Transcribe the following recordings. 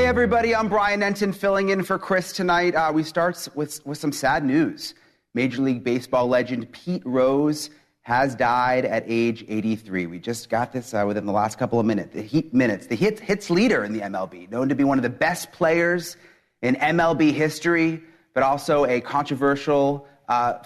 Hey everybody, I'm Brian Enton filling in for Chris tonight. We start with some sad news. Major League Baseball legend Pete Rose has died at age 83. We just got this within the last couple of minutes. The hits leader in the MLB, known to be one of the best players in MLB history, but also a controversial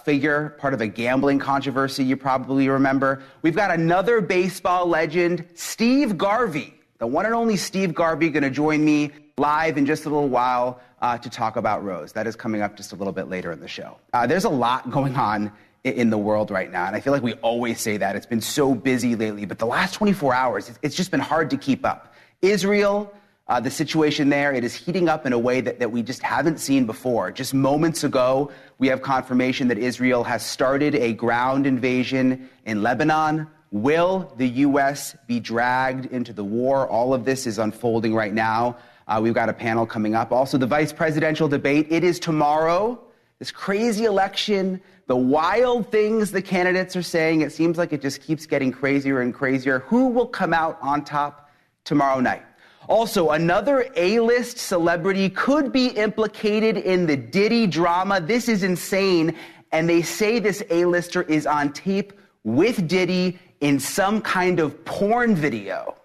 figure, part of a gambling controversy you probably remember. We've got another baseball legend, Steve Garvey, the one and only Steve Garvey, going to join me live in just a little while to talk about Rose. That is coming up just a little bit later in the show. There's a lot going on in the world right now, and I feel like we always say that. It's been so busy lately, but the last 24 hours, it's just been hard to keep up. Israel, the situation there, it is heating up in a way that we just haven't seen before. Just moments ago, we have confirmation that Israel has started a ground invasion in Lebanon. Will the U.S. be dragged into the war? All of this is unfolding right now. We've got a panel coming up. Also, the vice presidential debate. It is tomorrow. This crazy election, the wild things the candidates are saying, it seems like it just keeps getting crazier and crazier. Who will come out on top tomorrow night? Also, another A-list celebrity could be implicated in the Diddy drama. This is insane. And they say this A-lister is on tape with Diddy in some kind of porn video.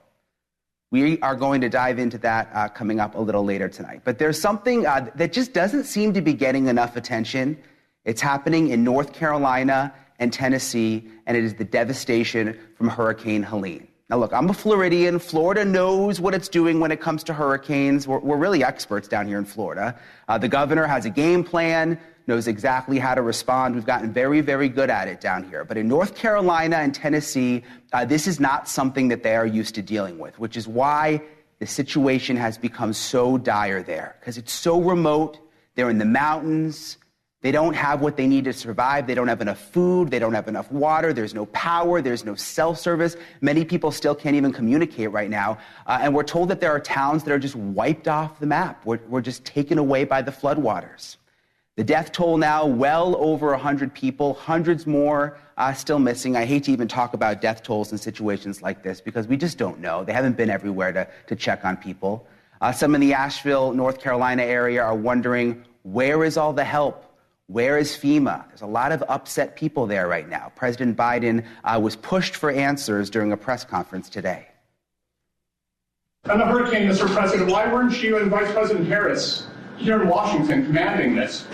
We are going to dive into that coming up a little later tonight. But there's something that just doesn't seem to be getting enough attention. It's happening in North Carolina and Tennessee, and it is the devastation from Hurricane Helene. Now, look, I'm a Floridian. Florida knows what it's doing when it comes to hurricanes. We're really experts down here in Florida. The governor has a game plan, knows exactly how to respond. We've gotten very, very good at it down here. But in North Carolina and Tennessee, this is not something that they are used to dealing with, which is why the situation has become so dire there, because it's so remote. They're in the mountains. They don't have what they need to survive. They don't have enough food. They don't have enough water. There's no power. There's no cell service. Many people still can't even communicate right now. And we're told that there are towns that are just wiped off the map. We're just taken away by the floodwaters. The death toll now, well over 100 people, hundreds more still missing. I hate to even talk about death tolls in situations like this because we just don't know. They haven't been everywhere to check on people. Some in the Asheville, North Carolina area are wondering, where is all the help? Where is FEMA? There's a lot of upset people there right now. President Biden was pushed for answers during a press conference today. On the hurricane, Mr. President, why weren't you and Vice President Harris here in Washington commanding this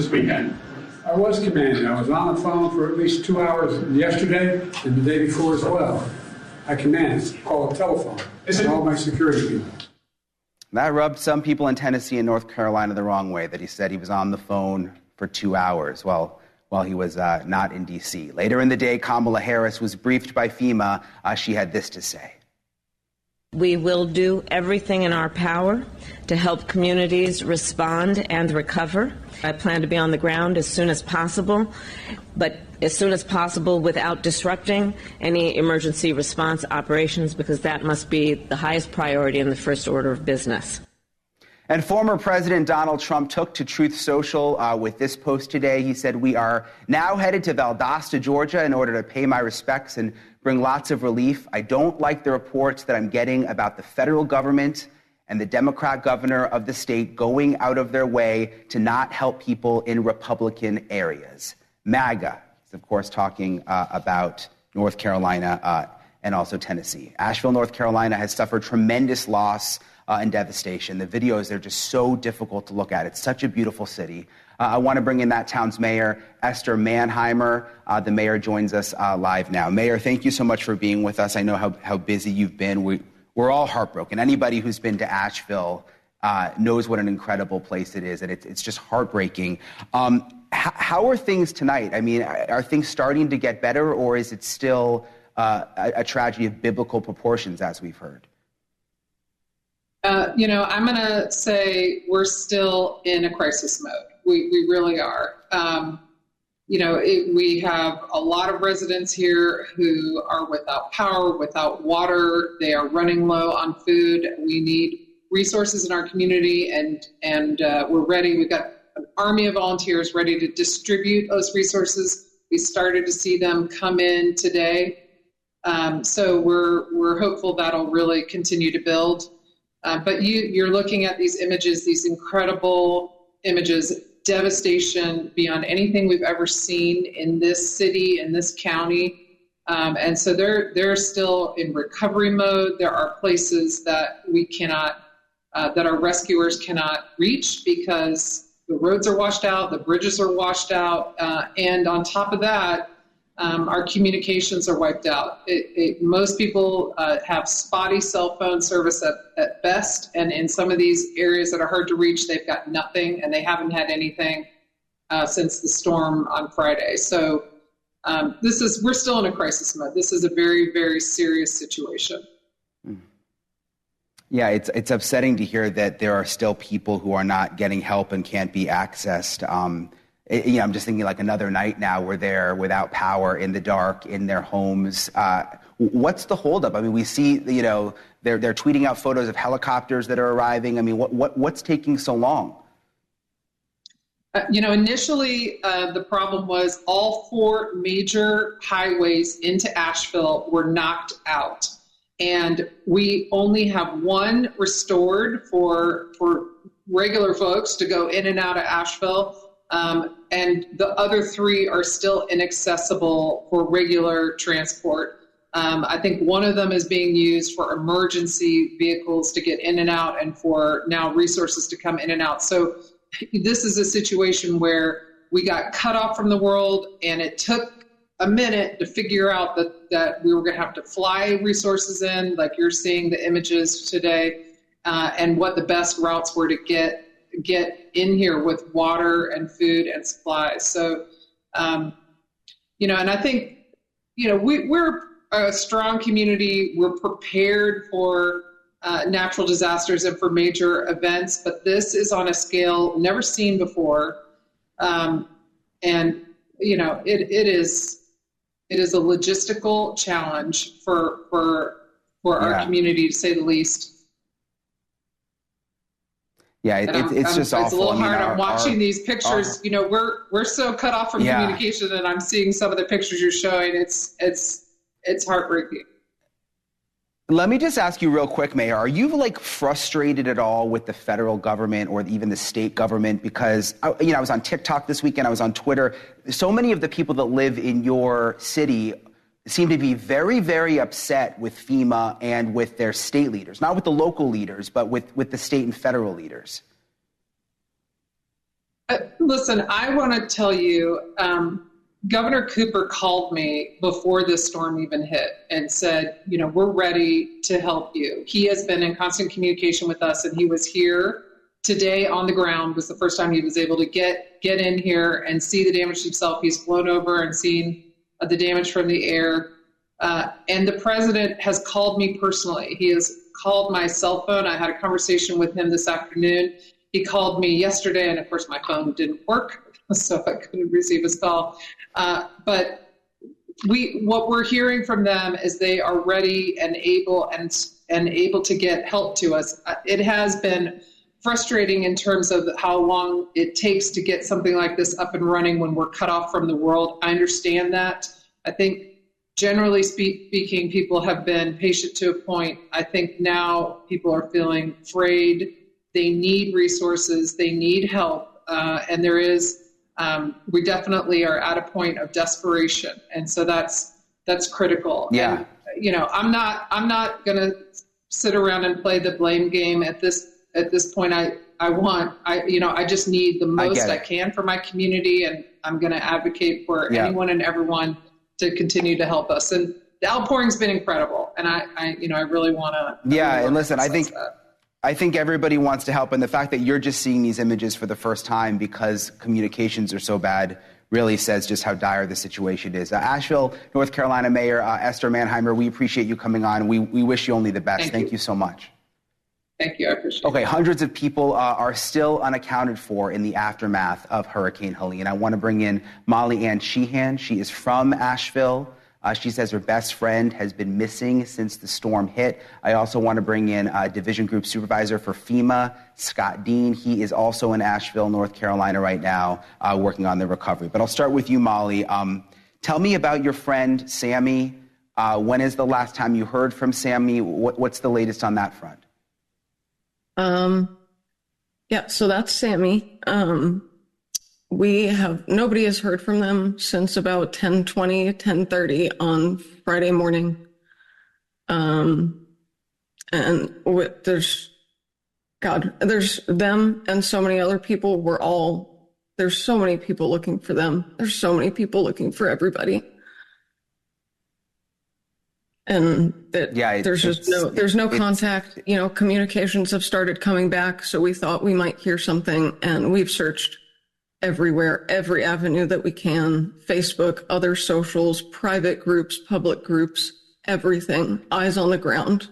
weekend? I was commanding. I was on the phone for at least 2 hours yesterday and the day before as well. I commanded, call a telephone, and all my security people. That rubbed some people in Tennessee and North Carolina the wrong way, that he said he was on the phone for 2 hours while he was not in D.C. Later in the day, Kamala Harris was briefed by FEMA. She had this to say. We will do everything in our power to help communities respond and recover. I plan to be on the ground as soon as possible, but as soon as possible without disrupting any emergency response operations, because that must be the highest priority in the first order of business. And former President Donald Trump took to Truth Social with this post today. He said, "We are now headed to Valdosta, Georgia, in order to pay my respects and bring lots of relief. I don't like the reports that I'm getting about the federal government and the Democrat governor of the state going out of their way to not help people in Republican areas." MAGA is, of course, talking about North Carolina and also Tennessee. Asheville, North Carolina has suffered tremendous loss and devastation. The videos, they're just so difficult to look at. It's such a beautiful city. I want to bring in that town's mayor, Esther Manheimer. The mayor joins us live now. Mayor, thank you so much for being with us. I know how busy you've been. We're all heartbroken. Anybody who's been to Asheville knows what an incredible place it is, and it's just heartbreaking. How are things tonight? I mean, are things starting to get better, or is it still a tragedy of biblical proportions, as we've heard? I'm going to say we're still in a crisis mode. We really are. We have a lot of residents here who are without power, without water. They are running low on food. We need resources in our community, and we're ready. We've got an army of volunteers ready to distribute those resources. We started to see them come in today. So we're hopeful that'll really continue to build. But you're looking at these images, these incredible images, devastation beyond anything we've ever seen in this city, in this county. And so they're still in recovery mode. There are places that we cannot, that our rescuers cannot reach because the roads are washed out, the bridges are washed out, and on top of that, our communications are wiped out. Most people have spotty cell phone service at best, and in some of these areas that are hard to reach, they've got nothing, and they haven't had anything since the storm on Friday. So we're still in a crisis mode. This is a very, very serious situation. Yeah, it's upsetting to hear that there are still people who are not getting help and can't be accessed. I'm just thinking like another night now where they're without power, in the dark, in their homes. What's the holdup? I mean, we see, they're tweeting out photos of helicopters that are arriving. I mean, what's taking so long? Initially, the problem was all 4 major highways into Asheville were knocked out. And we only have 1 restored for regular folks to go in and out of Asheville. And the other 3 are still inaccessible for regular transport. I think one of them is being used for emergency vehicles to get in and out and for now resources to come in and out. So this is a situation where we got cut off from the world, and it took a minute to figure out that we were going to have to fly resources in, like you're seeing the images today, and what the best routes were to get in here with water and food and supplies. So, and I think, we're a strong community. We're prepared for natural disasters and for major events, but this is on a scale never seen before. It is a logistical challenge for our community, to say the least. Yeah, it's just awful. It's a little hard. I'm watching these pictures. We're so cut off from communication, and I'm seeing some of the pictures you're showing. It's heartbreaking. Let me just ask you real quick, Mayor, are you frustrated at all with the federal government or even the state government? Because, I was on TikTok this weekend, I was on Twitter. So many of the people that live in your city seem to be very, very upset with FEMA and with their state leaders, not with the local leaders, but with the state and federal leaders. Listen, I want to tell you, Governor Cooper called me before this storm even hit and said, we're ready to help you. He has been in constant communication with us, and he was here today on the ground. Was the first time he was able to get in here and see the damage himself. He's flown over and seen the damage from the air. And the president has called me personally. He has called my cell phone. I had a conversation with him this afternoon. He called me yesterday, and of course my phone didn't work, so I couldn't receive his call. But what we're hearing from them is they are ready and able to get help to us. It has been frustrating in terms of how long it takes to get something like this up and running when we're cut off from the world. I understand that. I think generally speaking, people have been patient to a point. I think now people are feeling afraid. They need resources. They need help. And there is, we definitely are at a point of desperation. And so that's critical. Yeah. And, I'm not going to sit around and play the blame game at this point. I just need the most I can for my community, and I'm going to advocate for anyone and everyone to continue to help us. And the outpouring's been incredible. And I really want to. Yeah. And listen, I think everybody wants to help. And the fact that you're just seeing these images for the first time because communications are so bad really says just how dire the situation is. Asheville, North Carolina Mayor Esther Manheimer, we appreciate you coming on. We wish you only the best. Thank you so much. Thank you. I appreciate it. Okay, hundreds of people are still unaccounted for in the aftermath of Hurricane Helene. I want to bring in Molly Ann Sheehan. She is from Asheville. She says her best friend has been missing since the storm hit. I also want to bring in Division Group Supervisor for FEMA, Scott Dean. He is also in Asheville, North Carolina right now, working on the recovery. But I'll start with you, Molly. Tell me about your friend, Sammy. When is the last time you heard from Sammy? What's the latest on that front? Yeah, so that's Sammy. Nobody has heard from them since about 10:30 on Friday morning. And there's them and so many other people. There's so many people looking for them. There's so many people looking for everybody. And there's no contact. Communications have started coming back, so we thought we might hear something, and we've searched everywhere, every avenue that we can, Facebook, other socials, private groups, public groups, everything, eyes on the ground.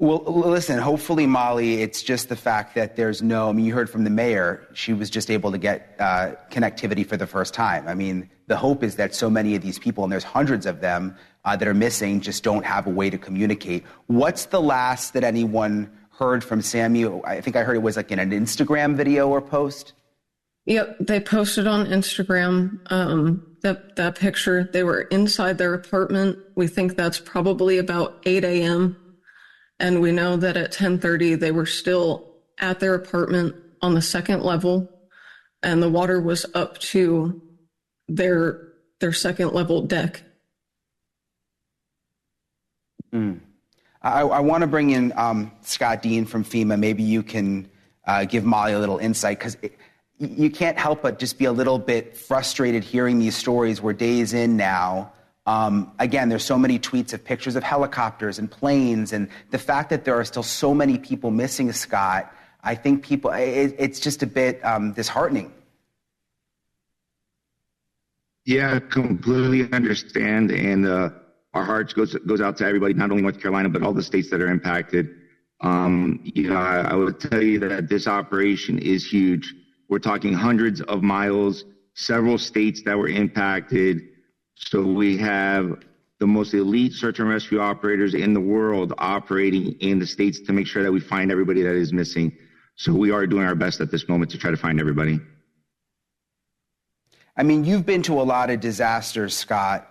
Well, listen, hopefully, Molly, it's just the fact that you heard from the mayor, she was just able to get connectivity for the first time. I mean, the hope is that so many of these people, and there's hundreds of them that are missing, just don't have a way to communicate. What's the last that anyone heard from Sammy? I think I heard it was like in an Instagram video or post. Yep, they posted on Instagram that picture. They were inside their apartment. We think that's probably about 8 a.m., and we know that at 10:30, they were still at their apartment on the second level, and the water was up to their second level deck. I want to bring in Scott Dean from FEMA. Maybe you can give Molly a little insight, because you can't help but just be a little bit frustrated hearing these stories. We're days in now. Again, there's so many tweets of pictures of helicopters and planes, and the fact that there are still so many people missing, Scott, I think it's just a bit disheartening. Yeah, completely understand, and our hearts goes out to everybody, not only North Carolina, but all the states that are impacted. I would tell you that this operation is huge. We're talking hundreds of miles, several states that were impacted. So we have the most elite search and rescue operators in the world operating in the states to make sure that we find everybody that is missing. So we are doing our best at this moment to try to find everybody. I mean, you've been to a lot of disasters, Scott.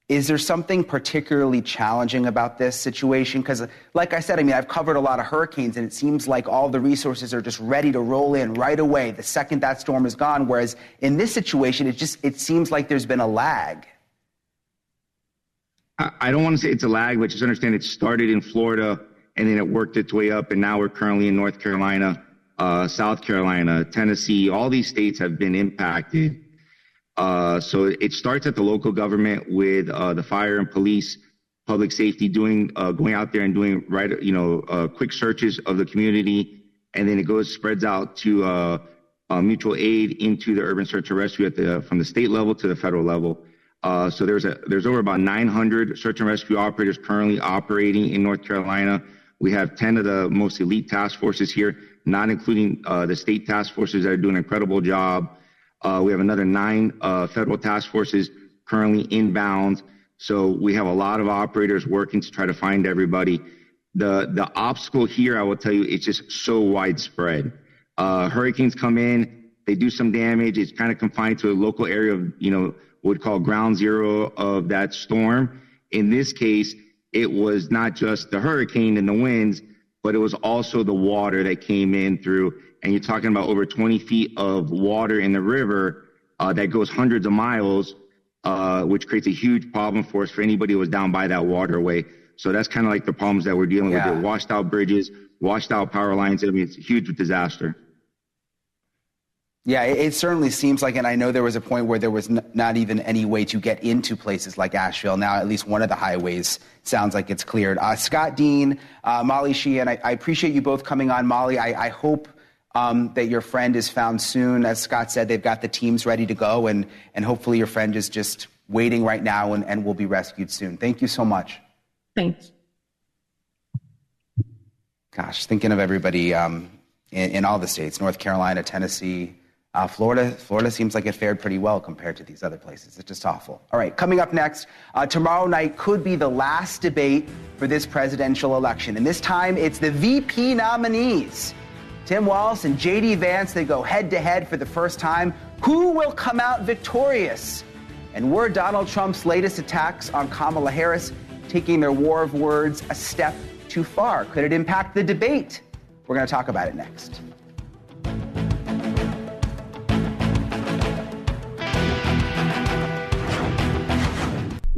Is there something particularly challenging about this situation? Because, like I said, I've covered a lot of hurricanes, and it seems like all the resources are just ready to roll in right away the second that storm is gone. Whereas in this situation, it seems like there's been a lag. I don't want to say it's a lag, but just understand it started in Florida, and then it worked its way up, and now we're currently in North Carolina, South Carolina, Tennessee. All these states have been impacted. So it starts at the local government with the fire and police, public safety going out there and doing quick searches of the community, and then it spreads out to mutual aid into the urban search and rescue from the state level to the federal level. So there's over about 900 search and rescue operators currently operating in North Carolina. We have 10 of the most elite task forces here, not including the state task forces that are doing an incredible job. We have another 9 federal task forces currently inbound. So we have a lot of operators working to try to find everybody. The obstacle here, I will tell you, it's just so widespread. Hurricanes come in, they do some damage. It's kind of confined to a local area of, what we'd call ground zero of that storm. In this case, it was not just the hurricane and the winds, but it was also the water that came in through. And you're talking about over 20 feet of water in the river that goes hundreds of miles, which creates a huge problem for us for anybody who was down by that waterway. So that's kind of like the problems that we're dealing with. Washed out bridges, washed out power lines. It's a huge disaster. Yeah, it certainly seems like, and I know there was a point where there was not even any way to get into places like Asheville. Now, at least one of the highways sounds like it's cleared. Scott Dean, Molly Sheehan, I appreciate you both coming on. Molly, I hope that your friend is found soon. As Scott said, they've got the teams ready to go, and hopefully your friend is just waiting right now and will be rescued soon. Thank you so much. Thanks. Gosh, thinking of everybody in all the states, North Carolina, Tennessee, Florida seems like it fared pretty well compared to these other places. It's just awful. All right, coming up next, tomorrow night could be the last debate for this presidential election. And this time, it's the VP nominees. Tim Walz and J.D. Vance, they go head-to-head for the first time. Who will come out victorious? And were Donald Trump's latest attacks on Kamala Harris taking their war of words a step too far? Could it impact the debate? We're going to talk about it next.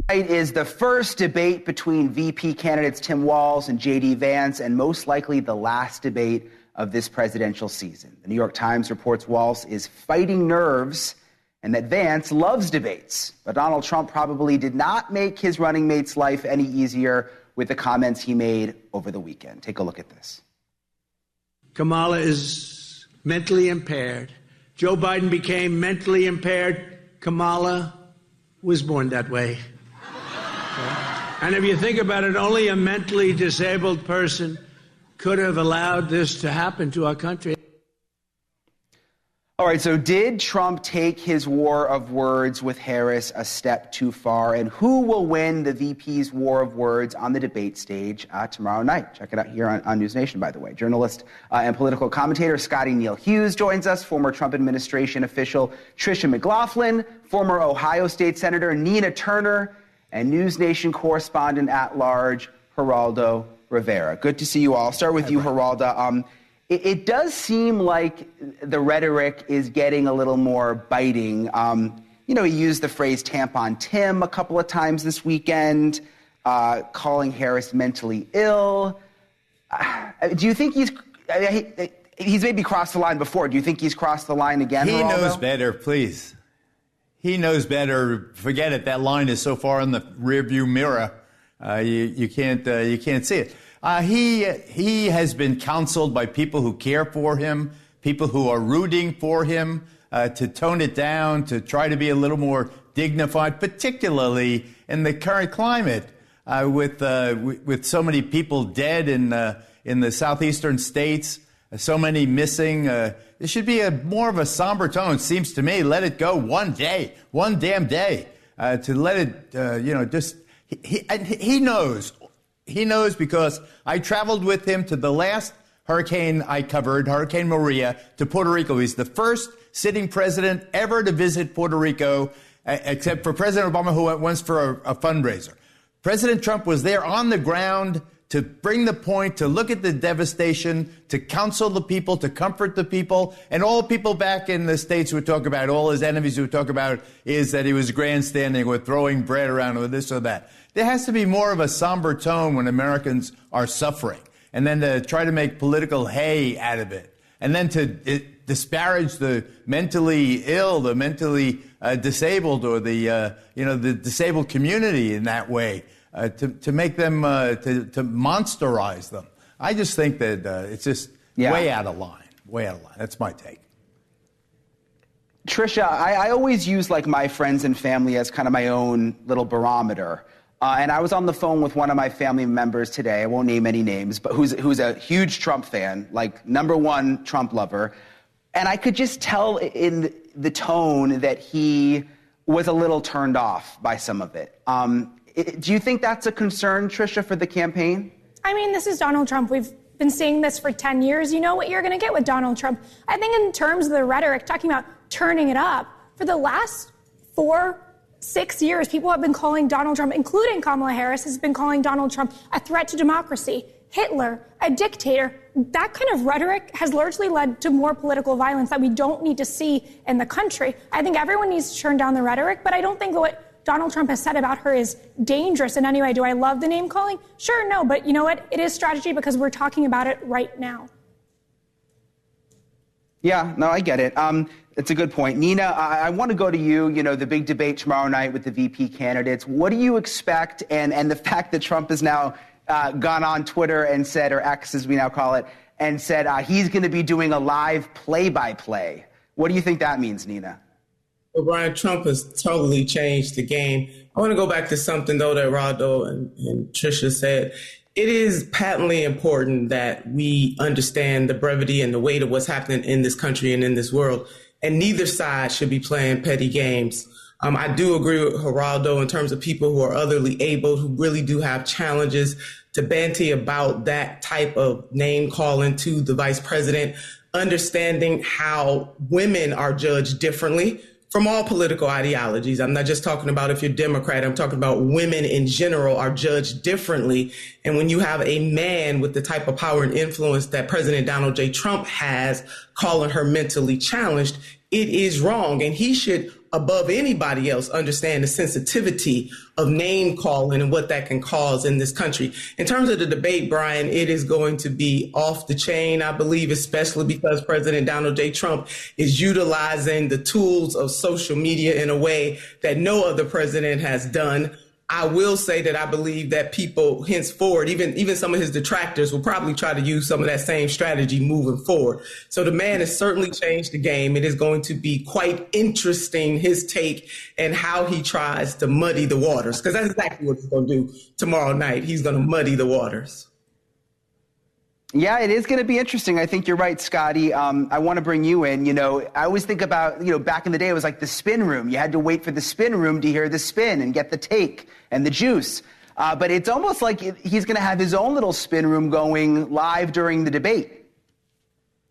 Tonight is the first debate between VP candidates Tim Walz and J.D. Vance, and most likely the last debate of this presidential season. The New York Times reports Walz is fighting nerves and that Vance loves debates. But Donald Trump probably did not make his running mate's life any easier with the comments he made over the weekend. Take a look at this. Kamala is mentally impaired. Joe Biden became mentally impaired. Kamala was born that way. And if you think about it, only a mentally disabled person could have allowed this to happen to our country. All right, so did Trump take his war of words with Harris a step too far? And who will win the VP's war of words on the debate stage tomorrow night? Check it out here on NewsNation, by the way. Journalist and political commentator Scotty Neal Hughes joins us, former Trump administration official Tricia McLaughlin, former Ohio State Senator Nina Turner, and NewsNation correspondent at large Geraldo Rivera. Good to see you all. I'll start with you, Geraldo. It does seem like the rhetoric is getting a little more biting. He used the phrase tampon Tim a couple of times this weekend, calling Harris mentally ill. Do you think he's maybe crossed the line before? Do you think he's crossed the line again, He Geraldo? knows better, please. He knows better. Forget it. That line is so far in the rearview mirror, you can't see it. He has been counseled by people who care for him, people who are rooting for him, to tone it down, to try to be a little more dignified, particularly in the current climate, with so many people dead in the southeastern states, so many missing. There should be more of a somber tone, seems to me. Let it go one day, one damn day, to let it, he knows. He knows because I traveled with him to the last hurricane I covered, Hurricane Maria, to Puerto Rico. He's the first sitting president ever to visit Puerto Rico, except for President Obama, who went once for a fundraiser. President Trump was there on the ground to bring the point, to look at the devastation, to counsel the people, to comfort the people. And all people back in the States would talk about, all his enemies would talk about, is that he was grandstanding or throwing bread around or this or that. There has to be more of a somber tone when Americans are suffering, and then to try to make political hay out of it, and then to disparage the mentally ill, the mentally disabled, or the disabled community in that way, to make them to monsterize them. I just think that it's just way out of line. Way out of line. That's my take. Tricia, I always use my friends and family as kind of my own little barometer. And I was on the phone with one of my family members today. I won't name any names, but who's a huge Trump fan, #1 Trump lover. And I could just tell in the tone that he was a little turned off by some of it. Do you think that's a concern, Tricia, for the campaign? I mean, this is Donald Trump. We've been seeing this for 10 years. You know what you're going to get with Donald Trump. I think in terms of the rhetoric, talking about turning it up, for the last 4-6 years, people have been calling Donald Trump, including Kamala Harris, has been calling Donald Trump a threat to democracy, Hitler, a dictator. That kind of rhetoric has largely led to more political violence that we don't need to see in the country. I think everyone needs to turn down the rhetoric, but I don't think what Donald Trump has said about her is dangerous in any way. Do I love the name calling? Sure, no, but you know what? It is strategy because we're talking about it right now. Yeah, no, I get it. It's a good point. Nina, I want to go to you, the big debate tomorrow night with the VP candidates. What do you expect? And the fact that Trump has now gone on Twitter and said, or X as we now call it, and said he's going to be doing a live play-by-play. What do you think that means, Nina? Well, Brian, Trump has totally changed the game. I want to go back to something, though, that Geraldo and Tricia said. It is patently important that we understand the brevity and the weight of what's happening in this country and in this world. And neither side should be playing petty games. I do agree with Geraldo in terms of people who are otherly able, who really do have challenges, to banty about that type of name calling to the vice president, understanding how women are judged differently from all political ideologies. I'm not just talking about if you're Democrat. I'm talking about women in general are judged differently. And when you have a man with the type of power and influence that President Donald J. Trump has, calling her mentally challenged, it is wrong. And he should, above anybody else, understand the sensitivity of name calling and what that can cause in this country. In terms of the debate, Brian, it is going to be off the chain, I believe, especially because President Donald J. Trump is utilizing the tools of social media in a way that no other president has done. I will say that I believe that people henceforward, even some of his detractors, will probably try to use some of that same strategy moving forward. So the man has certainly changed the game. It is going to be quite interesting, his take and how he tries to muddy the waters, because that's exactly what he's going to do tomorrow night. He's going to muddy the waters. Yeah, it is going to be interesting. I think you're right, Scotty. I want to bring you in. You know, I always think about, back in the day, it was like the spin room. You had to wait for the spin room to hear the spin and get the take and the juice. But it's almost like he's going to have his own little spin room going live during the debate.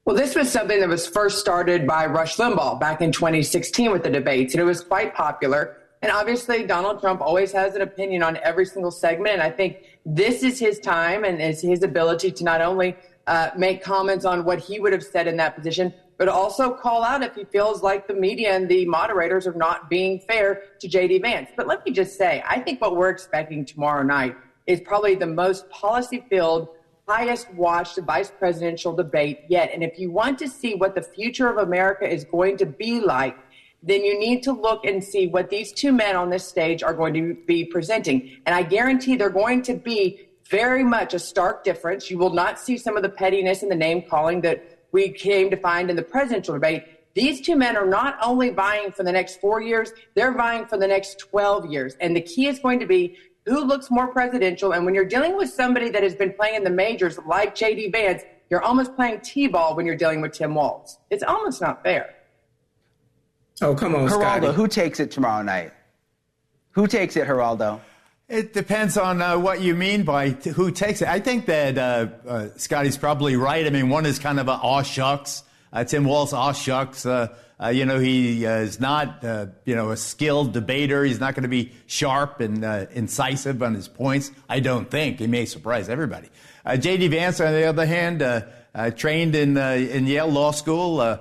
Well, this was something that was first started by Rush Limbaugh back in 2016 with the debates, and it was quite popular. And obviously, Donald Trump always has an opinion on every single segment. And I think this is his time and is his ability to not only make comments on what he would have said in that position, but also call out if he feels like the media and the moderators are not being fair to J.D. Vance. But let me just say, I think what we're expecting tomorrow night is probably the most policy-filled, highest-watched vice presidential debate yet. And if you want to see what the future of America is going to be like, then you need to look and see what these two men on this stage are going to be presenting. And I guarantee they're going to be very much a stark difference. You will not see some of the pettiness and the name calling that we came to find in the presidential debate. These two men are not only vying for the next 4 years, they're vying for the next 12 years. And the key is going to be who looks more presidential. And when you're dealing with somebody that has been playing in the majors like J.D. Vance, you're almost playing T-ball when you're dealing with Tim Walz. It's almost not fair. Oh, come on, Scotty. Geraldo, who takes it tomorrow night? Who takes it, Geraldo? It depends on what you mean by who takes it. I think that Scotty's probably right. I mean, one is kind of a aw shucks. Tim Walz, aw shucks. He is not, a skilled debater. He's not going to be sharp and incisive on his points. I don't think. He may surprise everybody. J.D. Vance, on the other hand, trained in Yale Law School.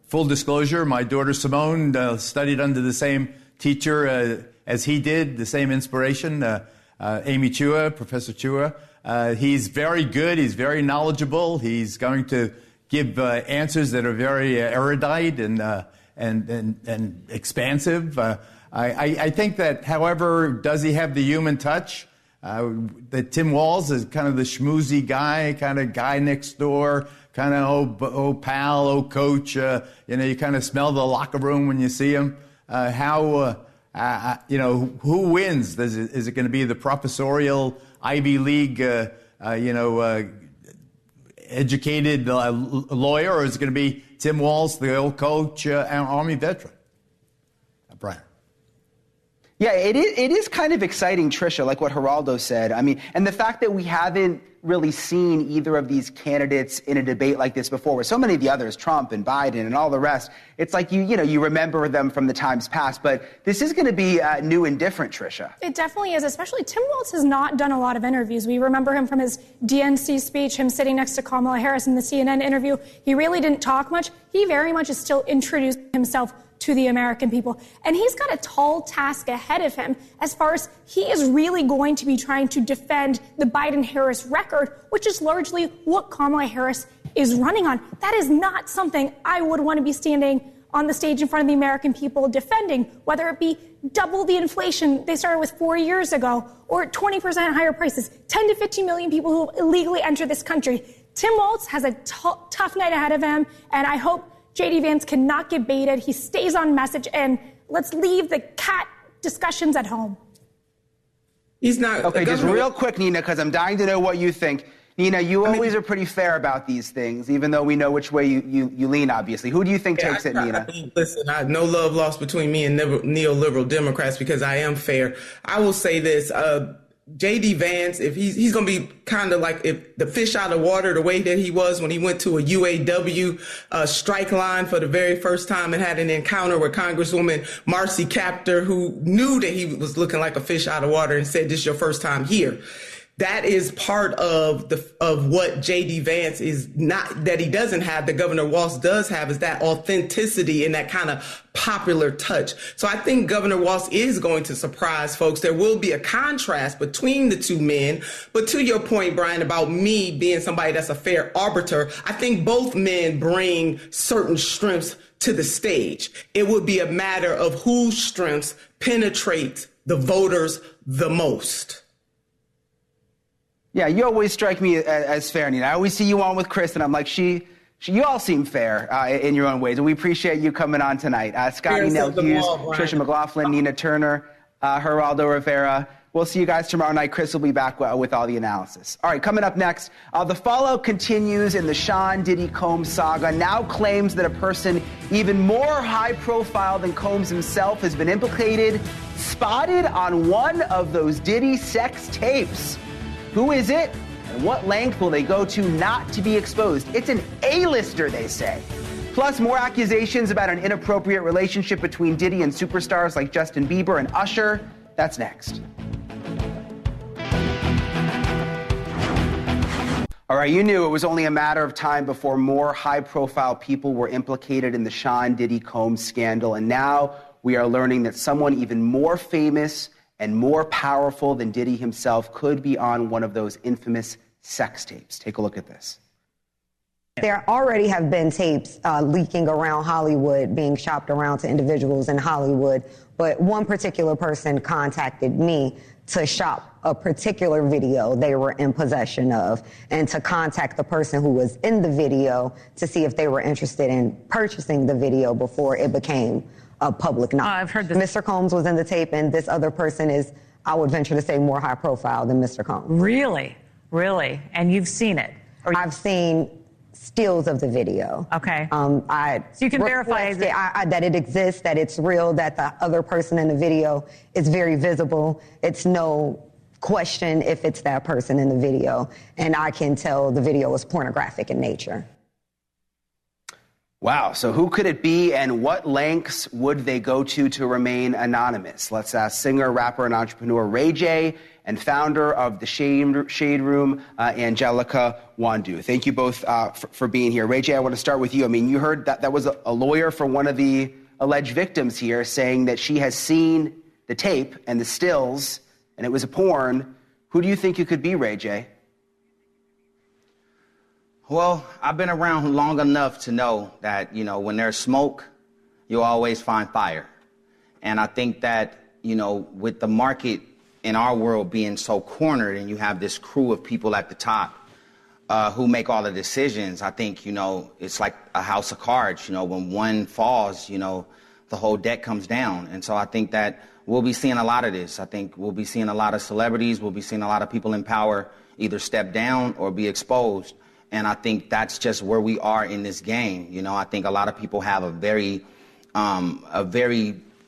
Full disclosure, my daughter Simone studied under the same teacher as he did, the same inspiration, Amy Chua, Professor Chua. He's very good. He's very knowledgeable. He's going to give answers that are very erudite and expansive. I think that, however, does he have the human touch? That Tim Walz is kind of the schmoozy guy, kind of guy next door, kind of, oh pal, oh coach. You kind of smell the locker room when you see him. Who wins? Is it going to be the professorial Ivy League, educated lawyer, or is it going to be Tim Walz, the old coach, Army veteran? Brian. Yeah, it is kind of exciting, Tricia, like what Geraldo said. I mean, and the fact that we haven't really seen either of these candidates in a debate like this before, with so many of the others, Trump and Biden and all the rest, it's like you remember them from the times past. But this is going to be new and different, Tricia. It definitely is, especially Tim Walz has not done a lot of interviews. We remember him from his DNC speech, him sitting next to Kamala Harris in the CNN interview. He really didn't talk much. He very much is still introducing himself to the American people. And he's got a tall task ahead of him as far as he is really going to be trying to defend the Biden-Harris record, which is largely what Kamala Harris is running on. That is not something I would want to be standing on the stage in front of the American people defending, whether it be double the inflation they started with 4 years ago or 20% higher prices, 10 to 15 million people who illegally enter this country. Tim Walz has a tough night ahead of him, and I hope J.D. Vance cannot get baited. He stays on message, and let's leave the cat discussions at home. He's not. Okay, just real quick, Nina, because I'm dying to know what you think. Nina, you always are pretty fair about these things, even though we know which way you lean, obviously. Who do you think takes it, Nina? Listen, no love lost between me and neoliberal Democrats because I am fair. I will say this. J.D. Vance, if he's going to be kind of like if the fish out of water, the way that he was when he went to a UAW strike line for the very first time and had an encounter with Congresswoman Marcy Kaptur, who knew that he was looking like a fish out of water and said, "This is your first time here." That is part of what J.D. Vance is not, that he doesn't have, that Governor Walz does have, is that authenticity and that kind of popular touch. So I think Governor Walz is going to surprise folks. There will be a contrast between the two men. But to your point, Brian, about me being somebody that's a fair arbiter, I think both men bring certain strengths to the stage. It would be a matter of whose strengths penetrate the voters the most. Yeah, you always strike me as fair, Nina. I always see you on with Chris, and I'm like, you all seem fair in your own ways, and we appreciate you coming on tonight. Scotty, Nell Hughes, Tricia McLaughlin, Nina Turner, Geraldo Rivera. We'll see you guys tomorrow night. Chris will be back with all the analysis. All right, coming up next, the fallout continues in the Sean Diddy Combs saga. Now claims that a person even more high profile than Combs himself has been implicated, spotted on one of those Diddy sex tapes. Who is it, and what length will they go to not to be exposed? It's an A-lister, they say. Plus, more accusations about an inappropriate relationship between Diddy and superstars like Justin Bieber and Usher. That's next. All right, you knew it was only a matter of time before more high-profile people were implicated in the Sean Diddy Combs scandal, and now we are learning that someone even more famous and more powerful than Diddy himself could be on one of those infamous sex tapes. Take a look at this. There already have been tapes leaking around Hollywood, being shopped around to individuals in Hollywood, but one particular person contacted me to shop a particular video they were in possession of and to contact the person who was in the video to see if they were interested in purchasing the video before it became a public knowledge. I've heard this. Mr. Combs was in the tape, and this other person is, I would venture to say, more high profile than Mr. Combs. Really? Really? And you've seen it? I've seen stills of the video. Okay. So you can verify that it exists, that it's real, that the other person in the video is very visible. It's no question if it's that person in the video. And I can tell the video is pornographic in nature. Wow, so who could it be, and what lengths would they go to remain anonymous? Let's ask singer, rapper, and entrepreneur Ray J and founder of the Shade Room, Angelica Wandu. Thank you both for being here. Ray J, I want to start with you. I mean, you heard that was a lawyer for one of the alleged victims here saying that she has seen the tape and the stills, and it was a porn. Who do you think you could be, Ray J? Well, I've been around long enough to know that, when there's smoke, you'll always find fire. And I think that, with the market in our world being so cornered and you have this crew of people at the top who make all the decisions, I think, it's like a house of cards. When one falls, the whole deck comes down. And so I think that we'll be seeing a lot of this. I think we'll be seeing a lot of celebrities. We'll be seeing a lot of people in power either step down or be exposed. And I think that's just where we are in this game. I think a lot of people have a very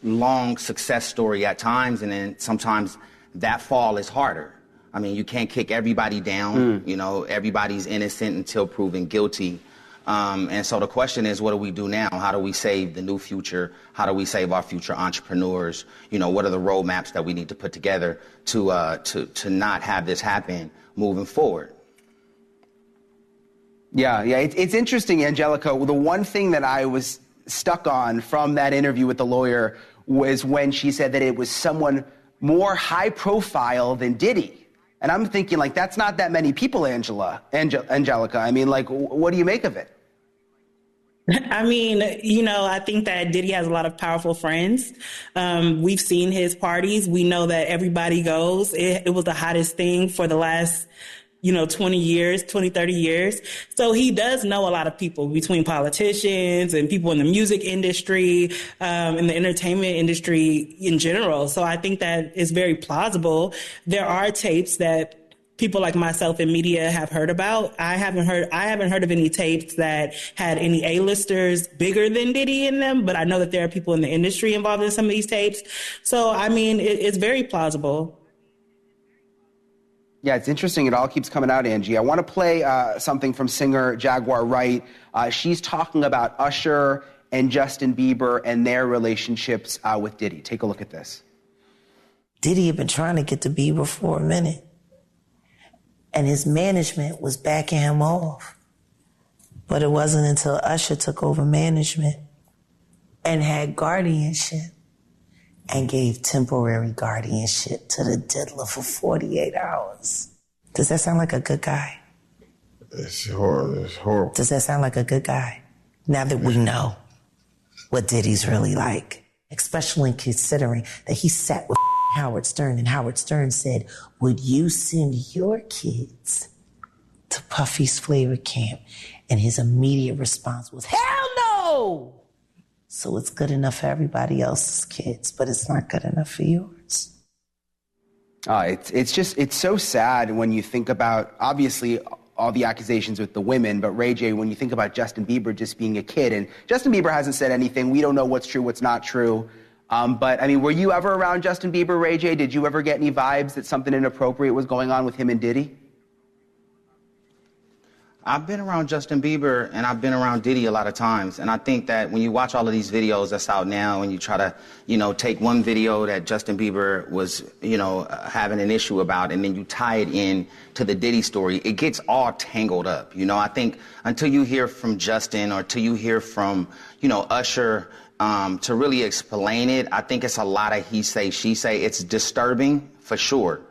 long success story at times, and then sometimes that fall is harder. I mean, you can't kick everybody down. Everybody's innocent until proven guilty. And so the question is, what do we do now? How do we save the new future? How do we save our future entrepreneurs? What are the roadmaps that we need to put together to not have this happen moving forward? Yeah, it's interesting, Angelica. The one thing that I was stuck on from that interview with the lawyer was when she said that it was someone more high profile than Diddy. And I'm thinking, that's not that many people, Angelica. I mean, what do you make of it? I mean, I think that Diddy has a lot of powerful friends. We've seen his parties. We know that everybody goes. It was the hottest thing for the last 20 years, 20, 30 years. So he does know a lot of people between politicians and people in the music industry, in the entertainment industry in general. So I think that is very plausible. There are tapes that people like myself in media have heard about. I haven't heard of any tapes that had any A-listers bigger than Diddy in them, but I know that there are people in the industry involved in some of these tapes. So, I mean, it's very plausible. Yeah, it's interesting. It all keeps coming out, Angie. I want to play something from singer Jaguar Wright. She's talking about Usher and Justin Bieber and their relationships with Diddy. Take a look at this. Diddy had been trying to get to Bieber for a minute, and his management was backing him off. But it wasn't until Usher took over management and had guardianship and gave temporary guardianship to the diddler for 48 hours. Does that sound like a good guy? It's horrible. It's horrible. Does that sound like a good guy? Now that we know what Diddy's really like, especially considering that he sat with Howard Stern, and Howard Stern said, would you send your kids to Puffy's flavor camp? And his immediate response was, hell no! So it's good enough for everybody else's kids, but it's not good enough for yours. It's so sad when you think about, obviously, all the accusations with the women, but Ray J, when you think about Justin Bieber just being a kid, and Justin Bieber hasn't said anything. We don't know what's true, what's not true. But, I mean, were you ever around Justin Bieber, Ray J? Did you ever get any vibes that something inappropriate was going on with him and Diddy? I've been around Justin Bieber and I've been around Diddy a lot of times. And I think that when you watch all of these videos that's out now and you try to, take one video that Justin Bieber was, having an issue about, and then you tie it in to the Diddy story, it gets all tangled up. I think until you hear from Justin or till you hear from, Usher, to really explain it, I think it's a lot of he say, she say. It's disturbing for sure.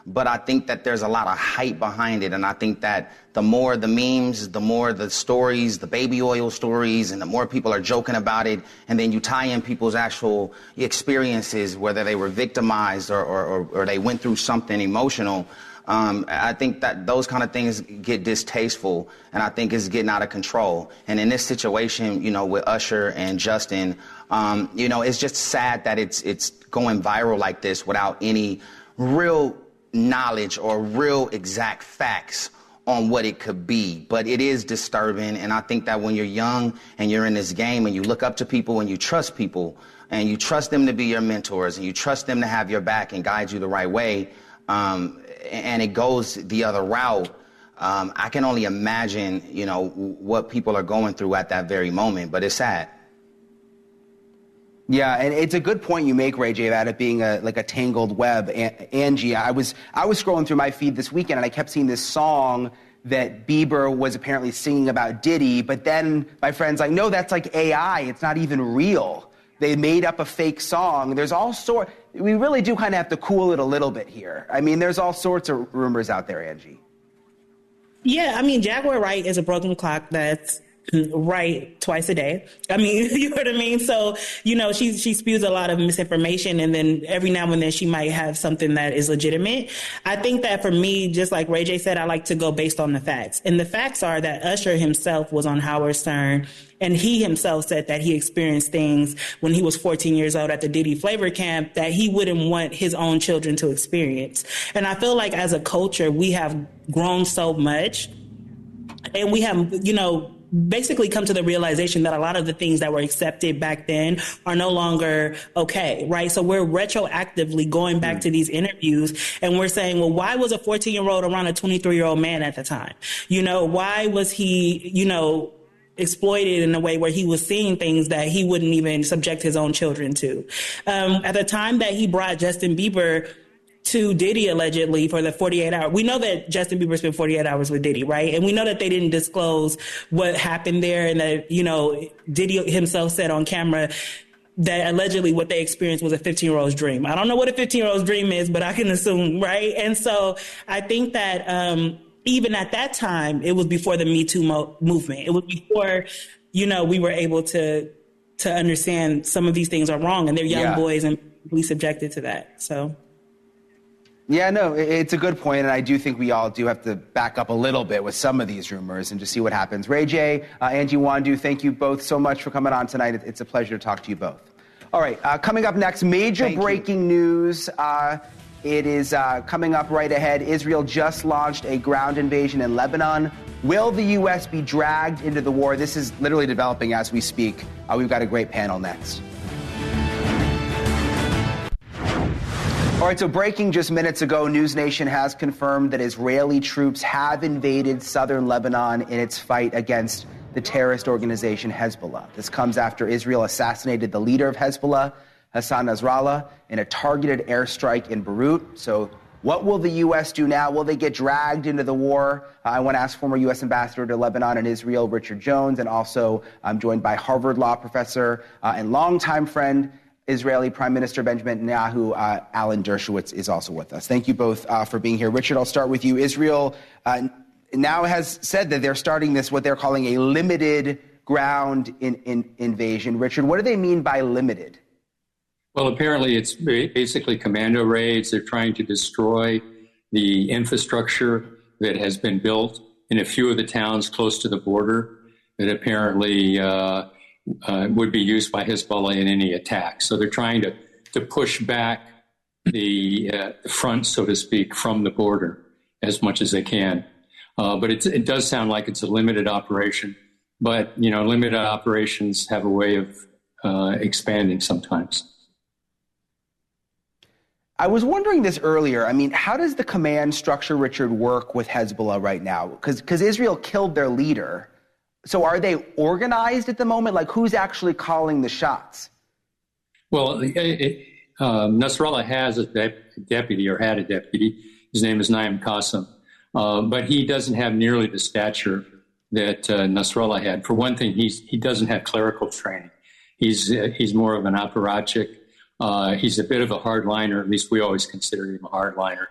But I think that there's a lot of hype behind it. And I think that the more the memes, the more the stories, the baby oil stories, and the more people are joking about it, and then you tie in people's actual experiences, whether they were victimized or they went through something emotional, I think that those kind of things get distasteful, and I think it's getting out of control. And in this situation, with Usher and Justin, it's just sad that it's going viral like this without any real knowledge or real exact facts on what it could be. But it is disturbing, and I think that when you're young and you're in this game and you look up to people and you trust people and you trust them to be your mentors and you trust them to have your back and guide you the right way, and it goes the other route, I can only imagine, what people are going through at that very moment, but it's sad. Yeah, and it's a good point you make, Ray J, about it being a tangled web. Angie, I was scrolling through my feed this weekend, and I kept seeing this song that Bieber was apparently singing about Diddy, but then my friend's like, no, that's like AI. It's not even real. They made up a fake song. There's all sorts. We really do kind of have to cool it a little bit here. I mean, there's all sorts of rumors out there, Angie. Yeah, I mean, Jaguar Wright is a broken clock that's right twice a day. I mean, you know what I mean? So, she spews a lot of misinformation, and then every now and then she might have something that is legitimate. I think that for me, just like Ray J said, I like to go based on the facts. And the facts are that Usher himself was on Howard Stern, and he himself said that he experienced things when he was 14 years old at the Diddy flavor camp that he wouldn't want his own children to experience. And I feel like as a culture, we have grown so much, and we have, basically come to the realization that a lot of the things that were accepted back then are no longer okay, right? So we're retroactively going back to these interviews and we're saying, well, why was a 14-year-old around a 23-year-old man at the time? Why was he, exploited in a way where he was seeing things that he wouldn't even subject his own children to? At the time that he brought Justin Bieber to Diddy allegedly for the 48 hours. We know that Justin Bieber spent 48 hours with Diddy, right? And we know that they didn't disclose what happened there, and that, Diddy himself said on camera that allegedly what they experienced was a 15-year-old's dream. I don't know what a 15-year-old's dream is, but I can assume, right? And so I think that even at that time, it was before the Me Too movement. It was before, we were able to understand some of these things are wrong, and they're young boys and we subjected to that. So. Yeah, no, it's a good point, and I do think we all do have to back up a little bit with some of these rumors and just see what happens. Ray J, Angie Wandu, thank you both so much for coming on tonight. It's a pleasure to talk to you both. All right, coming up next, major breaking news. It is coming up right ahead. Israel just launched a ground invasion in Lebanon. Will the U.S. be dragged into the war? This is literally developing as we speak. We've got a great panel next. All All right, so breaking just minutes ago, NewsNation has confirmed that Israeli troops have invaded southern Lebanon in its fight against the terrorist organization Hezbollah. This comes after Israel assassinated the leader of Hezbollah, Hassan Nasrallah, in a targeted airstrike in Beirut. So what will the U.S. do now? Will they get dragged into the war? I want to ask former U.S. Ambassador to Lebanon and Israel, Richard Jones, and also I'm joined by Harvard law professor and longtime friend, Israeli Prime Minister Benjamin Netanyahu. Alan Dershowitz is also with us. Thank you both for being here. Richard, I'll start with you. Israel now has said that they're starting this, what they're calling a limited ground invasion. Richard, what do they mean by limited? Well, apparently it's basically commando raids. They're trying to destroy the infrastructure that has been built in a few of the towns close to the border that apparently would be used by Hezbollah in any attack. So they're trying to push back the front, so to speak, from the border as much as they can. But it does sound like it's a limited operation. But, you know, limited operations have a way of expanding sometimes. I was wondering this earlier. I mean, how does the command structure, Richard, work with Hezbollah right now? Because Israel killed their leader. So are they organized at the moment? Like, who's actually calling the shots? Well, Nasrallah has a deputy, or had a deputy. His name is Naim Qassem. But he doesn't have nearly the stature that Nasrallah had. For one thing, he doesn't have clerical training. He's more of an apparatchik. He's a bit of a hardliner. At least we always considered him a hardliner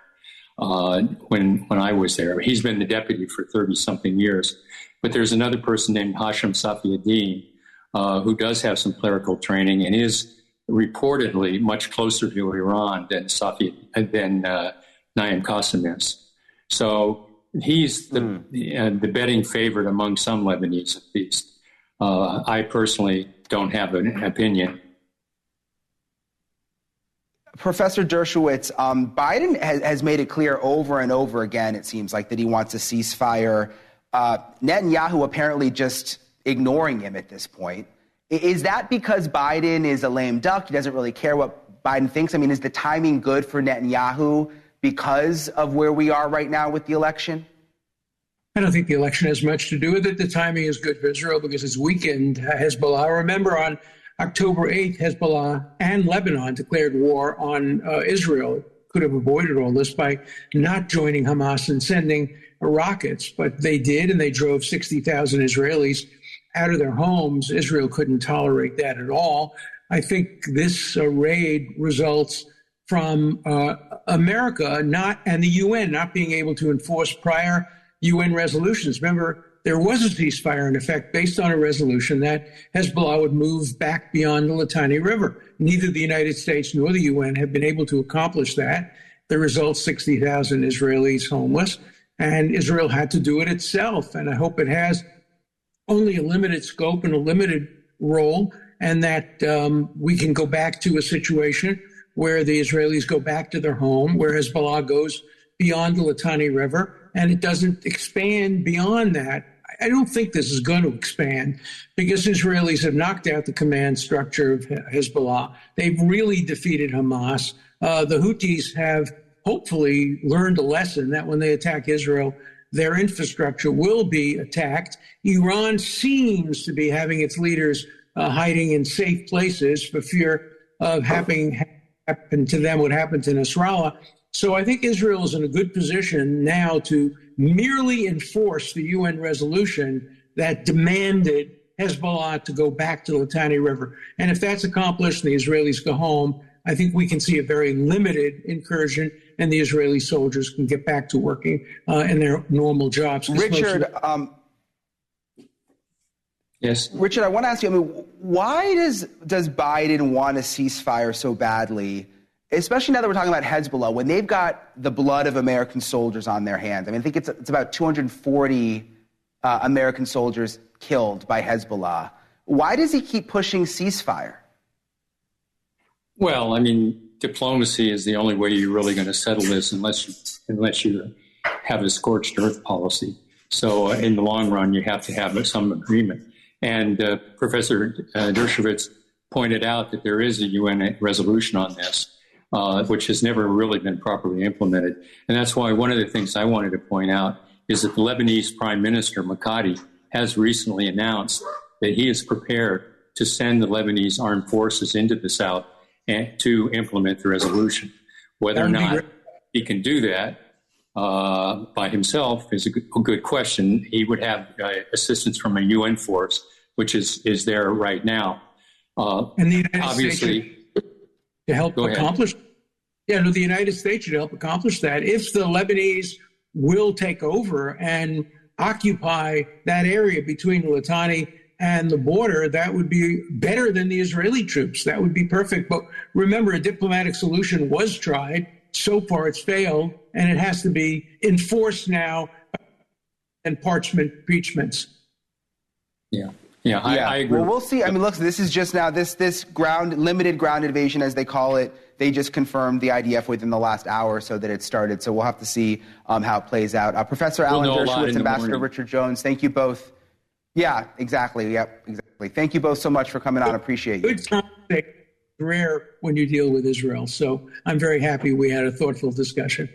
when I was there. He's been the deputy for 30-something years. But there's another person named Hashem Safiuddin who does have some clerical training and is reportedly much closer to Iran than Naim Qassem is. So he's the betting favorite among some Lebanese, at least. I personally don't have an opinion. Professor Dershowitz, Biden has made it clear over and over again, it seems like, that he wants a ceasefire. Netanyahu apparently just ignoring him at this point. Is that because Biden is a lame duck? He doesn't really care what Biden thinks? I mean, is the timing good for Netanyahu because of where we are right now with the election? I don't think the election has much to do with it. The timing is good for Israel because it's weakened Hezbollah. Remember, on October 8th, Hezbollah and Lebanon declared war on Israel. Could have avoided all this by not joining Hamas and sending rockets, but they did, and they drove 60,000 Israelis out of their homes. Israel couldn't tolerate that at all. I think this raid results from America and the UN not being able to enforce prior UN resolutions. Remember, there was a ceasefire in effect based on a resolution that Hezbollah would move back beyond the Litani River. Neither the United States nor the UN have been able to accomplish that. The result, 60,000 Israelis homeless, and Israel had to do it itself. And I hope it has only a limited scope and a limited role, and that we can go back to a situation where the Israelis go back to their home, where Hezbollah goes beyond the Litani River, and it doesn't expand beyond that. I don't think this is going to expand because Israelis have knocked out the command structure of Hezbollah. They've really defeated Hamas. The Houthis have hopefully learned a lesson that when they attack Israel, their infrastructure will be attacked. Iran seems to be having its leaders hiding in safe places for fear of having happened to them what happened to Nasrallah. So I think Israel is in a good position now to merely enforce the UN resolution that demanded Hezbollah to go back to the Litani River. And if that's accomplished and the Israelis go home, I think we can see a very limited incursion and the Israeli soldiers can get back to working in their normal jobs. Richard, yes. Richard, I want to ask you, why does Biden want a ceasefire so badly, especially now that we're talking about Hezbollah, when they've got the blood of American soldiers on their hands? I mean, I think it's about 240 American soldiers killed by Hezbollah. Why does he keep pushing ceasefire? Well, I mean, diplomacy is the only way you're really going to settle this unless you have a scorched earth policy. So in the long run, you have to have some agreement. And Professor Dershowitz pointed out that there is a UN resolution on this. which has never really been properly implemented. And that's why one of the things I wanted to point out is that the Lebanese Prime Minister, Makati, has recently announced that he is prepared to send the Lebanese armed forces into the south and to implement the resolution. Whether or not he can do that by himself is a good question. He would have assistance from a UN force, which is there right now. And the United obviously, States to help accomplish. The United States should help accomplish that. If the Lebanese will take over and occupy that area between Litani and the border, that would be better than the Israeli troops. That would be perfect. But remember, a diplomatic solution was tried. So far, it's failed, and it has to be enforced now and parchment impeachments. I agree. Well, we'll see. I mean, look, this is just now this limited ground invasion, as they call it. They just confirmed the IDF within the last hour or so that it started. So we'll have to see how it plays out. Professor Alan Dershowitz, Ambassador Richard Jones, thank you both. Yeah, exactly. Yep, exactly. Thank you both so much for coming on. Appreciate you. Good conversation. Rare when you deal with Israel. So I'm very happy we had a thoughtful discussion.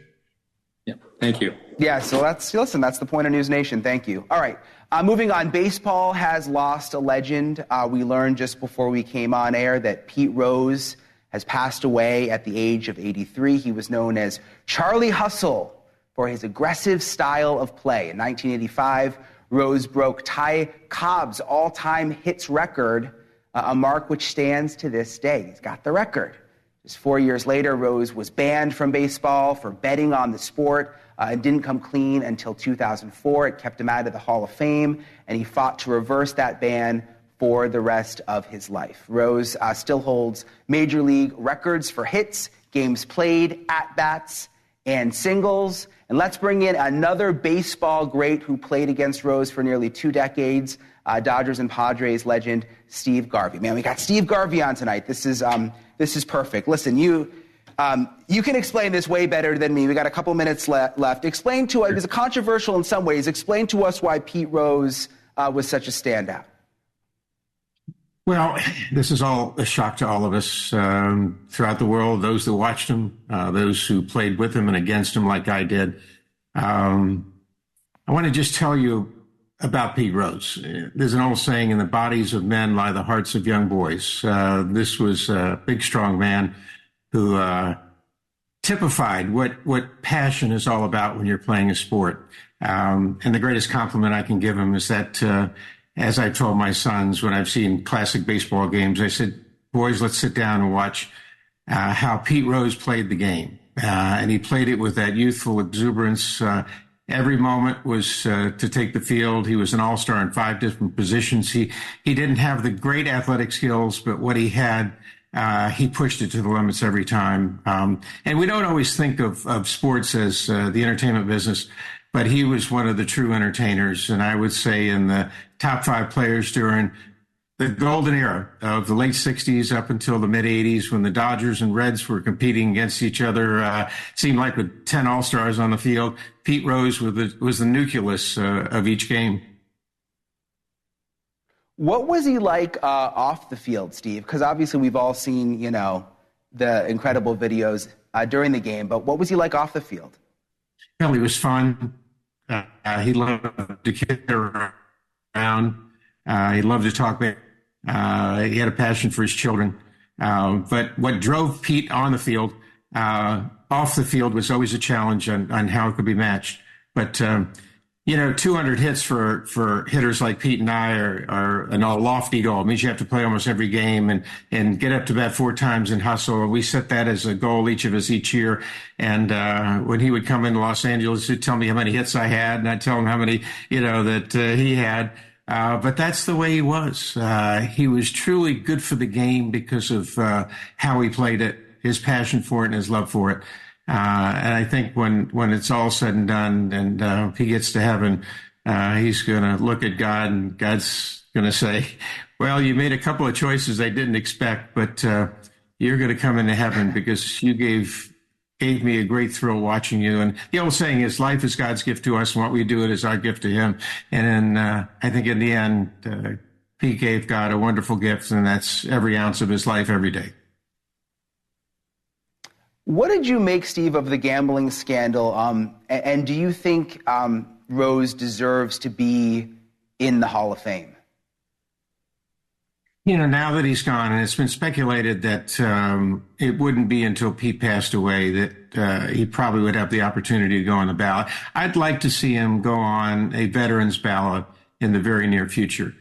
Yeah, thank you. Yeah, so that's the point of NewsNation. Thank you. All right. Moving on, baseball has lost a legend. We learned just before we came on air that Pete Rose has passed away at the age of 83. He was known as Charlie Hustle for his aggressive style of play. In 1985, Rose broke Ty Cobb's all-time hits record, a mark which stands to this day. He's got the record. Just 4 years later, Rose was banned from baseball for betting on the sport and didn't come clean until 2004. It kept him out of the Hall of Fame, and he fought to reverse that ban for the rest of his life. Rose still holds major league records for hits, games played, at-bats, and singles. And let's bring in another baseball great who played against Rose for nearly 2 decades, Dodgers and Padres legend Steve Garvey. Man, we got Steve Garvey on tonight. This is perfect. Listen, you can explain this way better than me. We got a couple minutes left. Explain to us, it was controversial in some ways. Explain to us why Pete Rose was such a standout. Well, this is all a shock to all of us throughout the world, those that watched him, those who played with him and against him like I did. I want to just tell you about Pete Rose. There's an old saying, in the bodies of men lie the hearts of young boys. This was a big, strong man who typified what passion is all about when you're playing a sport. And the greatest compliment I can give him is that, as I told my sons when I've seen classic baseball games, I said, boys, let's sit down and watch how Pete Rose played the game. And he played it with that youthful exuberance. Every moment was to take the field. He was an all-star in 5 different positions. He didn't have the great athletic skills, but what he had, he pushed it to the limits every time. And we don't always think of sports as the entertainment business, but he was one of the true entertainers. And I would say in the top 5 players during the golden era of the late 60s up until the mid 80s, when the Dodgers and Reds were competing against each other, seemed like with 10 all-stars on the field, Pete Rose was the nucleus of each game. What was he like off the field, Steve? Because obviously we've all seen, the incredible videos during the game, but what was he like off the field? Well, he was fun. He loved to kid around. He loved to talk. He had a passion for his children. But what drove Pete on the field, off the field, was always a challenge on how it could be matched. But 200 hits for hitters like Pete and I are a lofty goal. It means you have to play almost every game and get up to bat 4 times and hustle. And we set that as a goal, each of us each year. And when he would come into Los Angeles, he'd tell me how many hits I had, and I'd tell him how many, that he had. But that's the way he was. He was truly good for the game because of how he played it, his passion for it, and his love for it. And I think when it's all said and done, and if he gets to heaven, he's going to look at God, and God's going to say, well, you made a couple of choices I didn't expect, but you're going to come into heaven because you gave me a great thrill watching you. And the old saying is, life is God's gift to us, and what we do it is our gift to him. And I think in the end, he gave God a wonderful gift, and that's every ounce of his life every day. What did you make, Steve, of the gambling scandal? And do you think Rose deserves to be in the Hall of Fame? You know, now that he's gone, and it's been speculated that it wouldn't be until Pete passed away that he probably would have the opportunity to go on the ballot. I'd like to see him go on a veterans ballot in the very near future.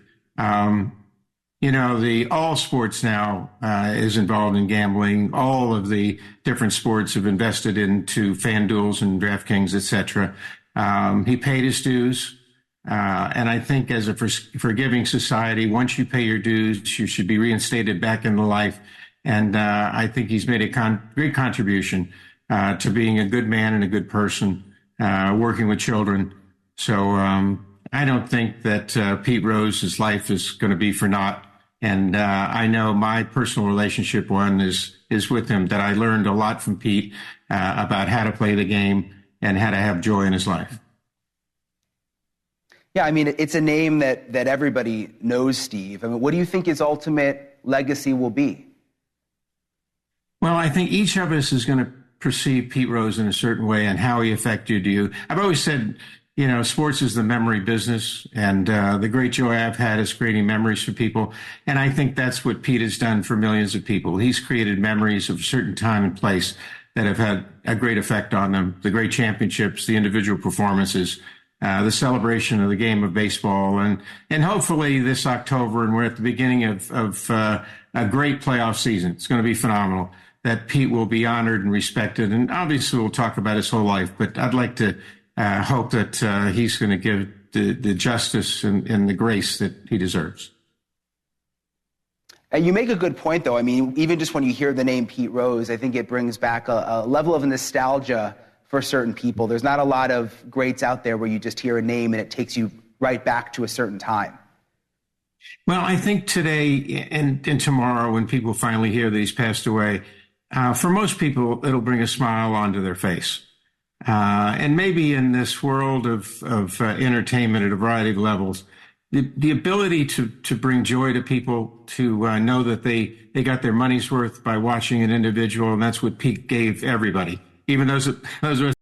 You know, all sports now is involved in gambling. All of the different sports have invested into FanDuels and DraftKings, et cetera. He paid his dues. And I think as a forgiving society, once you pay your dues, you should be reinstated back into life. And I think he's made a great contribution to being a good man and a good person, working with children. So I don't think that Pete Rose's life is going to be for naught. And I know my personal relationship is with him, that I learned a lot from Pete about how to play the game and how to have joy in his life. Yeah, I mean, it's a name that everybody knows, Steve. I mean, what do you think his ultimate legacy will be? Well, I think each of us is going to perceive Pete Rose in a certain way and how he affected you. I've always said, you know, sports is the memory business, and the great joy I've had is creating memories for people. And I think that's what Pete has done for millions of people. He's created memories of a certain time and place that have had a great effect on them. The great championships, the individual performances, the celebration of the game of baseball, and hopefully this October, and we're at the beginning of a great playoff season. It's going to be phenomenal, that Pete will be honored and respected. And obviously we'll talk about his whole life, but I'd like to hope that he's going to give the justice and the grace that he deserves. And you make a good point, though. I mean, even just when you hear the name Pete Rose, I think it brings back a level of nostalgia for certain people. There's not a lot of greats out there where you just hear a name and it takes you right back to a certain time. Well, I think today and tomorrow, when people finally hear that he's passed away, for most people, it'll bring a smile onto their face. And maybe in this world of entertainment at a variety of levels, the ability to bring joy to people, to know that they got their money's worth by watching an individual, and that's what Pete gave everybody. Even those of us